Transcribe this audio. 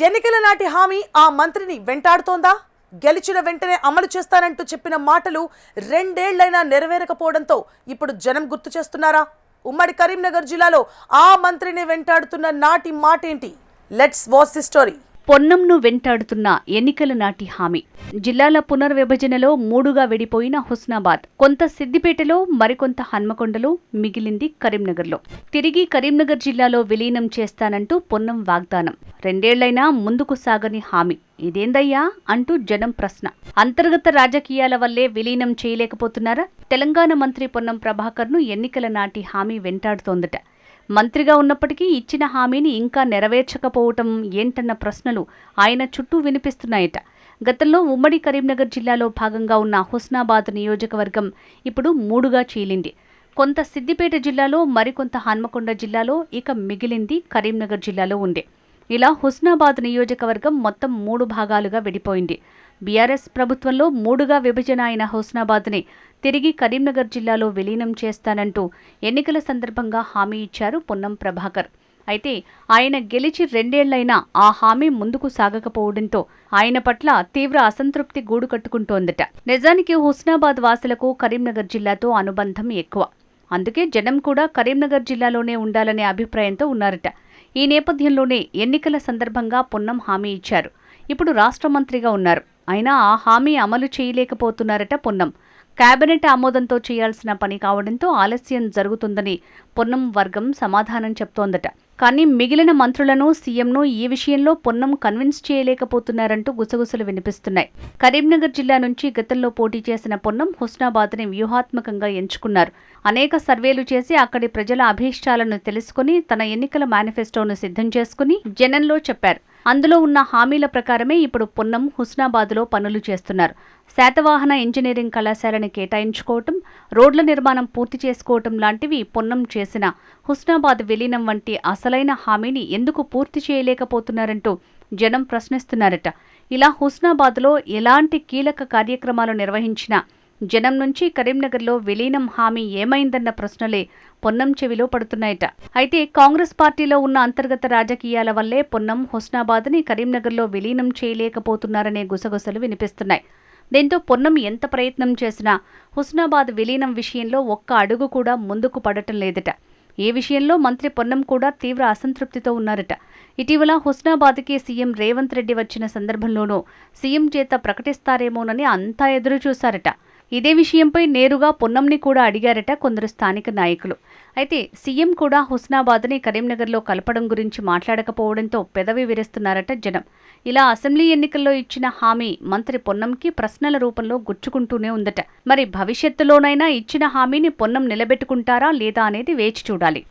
ఎన్నికల నాటి హామీ ఆ మంత్రిని వెంటాడుతోందా? గెలిచిన వెంటనే అమలు చేస్తానంటూ చెప్పిన మాటలు రెండేళ్లైనా నెరవేరకపోవడంతో ఇప్పుడు జనం గుర్తు చేస్తున్నారా? ఉమ్మడి కరీంనగర్ జిల్లాలో ఆ మంత్రిని వెంటాడుతున్న నాటి మాటేంటి? Let's watch the story. పొన్నంను వెంటాడుతున్న ఎన్నికల నాటి హామీ. జిల్లాల పునర్విభజనలో మూడుగా విడిపోయిన హుస్నాబాద్, కొంత సిద్దిపేటలో, మరికొంత హన్మకొండలో, మిగిలింది కరీంనగర్లో. తిరిగి కరీంనగర్ జిల్లాలో విలీనం చేస్తానంటూ పొన్నం వాగ్దానం. రెండేళ్లైనా ముందుకు సాగని హామీ. ఇదేందయ్యా అంటూ జనం ప్రశ్న. అంతర్గత రాజకీయాల వల్లే విలీనం చేయలేకపోతున్నారా? తెలంగాణ మంత్రి పొన్నం ప్రభాకర్ను ఎన్నికల నాటి హామీ వెంటాడుతోందట. మంత్రిగా ఉన్నప్పటికీ ఇచ్చిన హామీని ఇంకా నెరవేర్చకపోవటం ఏంటన్న ప్రశ్నలు ఆయన చుట్టూ వినిపిస్తున్నాయట. గతంలో ఉమ్మడి కరీంనగర్ జిల్లాలో భాగంగా ఉన్న హుస్నాబాద్ నియోజకవర్గం ఇప్పుడు మూడుగా చీలింది. కొంత సిద్దిపేట జిల్లాలో, మరికొంత హన్మకొండ జిల్లాలో, ఇక మిగిలింది కరీంనగర్ జిల్లాలో ఉండే. ఇలా హుస్నాబాద్ నియోజకవర్గం మొత్తం మూడు భాగాలుగా విడిపోయింది. బీఆర్ఎస్ ప్రభుత్వంలో మూడుగా విభజన అయిన హుస్నాబాద్ని తిరిగి కరీంనగర్ జిల్లాలో విలీనం చేస్తానంటూ ఎన్నికల సందర్భంగా హామీ ఇచ్చారు పొన్నం ప్రభాకర్. అయితే ఆయన గెలిచి రెండేళ్లైనా ఆ హామీ ముందుకు సాగకపోవడంతో ఆయన పట్ల తీవ్ర అసంతృప్తి గూడు కట్టుకుంటోందట. నిజానికి హుస్నాబాద్ వాసులకు కరీంనగర్ జిల్లాతో అనుబంధం ఎక్కువ. అందుకే జనం కూడా కరీంనగర్ జిల్లాలోనే ఉండాలనే అభిప్రాయంతో ఉన్నారట. ఈ నేపథ్యంలోనే ఎన్నికల సందర్భంగా పొన్నం హామీ ఇచ్చారు. ఇప్పుడు రాష్ట్ర మంత్రిగా ఉన్నారు. అయినా ఆ హామీ అమలు చేయలేకపోతున్నారట పొన్నం. కేబినెట్ ఆమోదంతో చేయాల్సిన పని కావడంతో ఆలస్యం జరుగుతుందని పొన్నం వర్గం సమాధానం చెప్తోందట. కానీ మిగిలిన మంత్రులను, సీఎంను ఈ విషయంలో పొన్నం కన్విన్స్ చేయలేకపోతున్నారంటూ గుసగుసలు వినిపిస్తున్నాయి. కరీంనగర్ జిల్లా నుంచి గతంలో పోటీ చేసిన పొన్నం హుస్నాబాద్ని వ్యూహాత్మకంగా ఎంచుకున్నారు. అనేక సర్వేలు చేసి అక్కడి ప్రజల అభీష్టాలను తెలుసుకుని తన ఎన్నికల మేనిఫెస్టోను సిద్ధం చేసుకుని జనంలో చెప్పారు. అందులో ఉన్న హామీల ప్రకారమే ఇప్పుడు పొన్నం హుస్నాబాద్లో పనులు చేస్తున్నారు. శాతవాహన ఇంజనీరింగ్ కళాశాలని కేటాయించుకోవటం, రోడ్ల నిర్మాణం పూర్తి చేసుకోవటం లాంటివి పొన్నం చేసిన హుస్నాబాద్ విలీనం వంటి అసలైన హామీని ఎందుకు పూర్తి చేయలేకపోతున్నారంటూ జనం ప్రశ్నిస్తున్నారట. ఇలా హుస్నాబాద్లో ఎలాంటి కీలక కార్యక్రమాలు నిర్వహించినా జనం నుంచి కరీంనగర్లో విలీనం హామీ ఏమైందన్న ప్రశ్నలే పొన్నం చెవిలో పడుతున్నాయట. అయితే కాంగ్రెస్ పార్టీలో ఉన్న అంతర్గత రాజకీయాల వల్లే పొన్నం హుస్నాబాద్ని కరీంనగర్లో విలీనం చేయలేకపోతున్నారనే గుసగుసలు వినిపిస్తున్నాయి. దీంతో పొన్నం ఎంత ప్రయత్నం చేసినా హుస్నాబాద్ విలీనం విషయంలో ఒక్క అడుగు కూడా ముందుకు పడటం లేదట. ఈ విషయంలో మంత్రి పొన్నం కూడా తీవ్ర అసంతృప్తితో ఉన్నారట. ఇటీవల హుస్నాబాద్కి సీఎం రేవంత్ రెడ్డి వచ్చిన సందర్భంలోనూ సీఎం చేత ప్రకటిస్తారేమోనని అంతా ఎదురు చూశారట. ఇదే విషయంపై నేరుగా పొన్నంని కూడా అడిగారట కొందరు స్థానిక నాయకులు. అయితే సీఎం కూడా హుస్నాబాద్ని కరీంనగర్లో కలపడం గురించి మాట్లాడకపోవడంతో పెదవి విరుస్తున్నారట జనం. ఇలా అసెంబ్లీ ఎన్నికల్లో ఇచ్చిన హామీ మంత్రి పొన్నంకి ప్రశ్నల రూపంలో గుచ్చుకుంటూనే ఉందట. మరి భవిష్యత్తులోనైనా ఇచ్చిన హామీని పొన్నం నిలబెట్టుకుంటారా లేదా అనేది వేచి చూడాలి.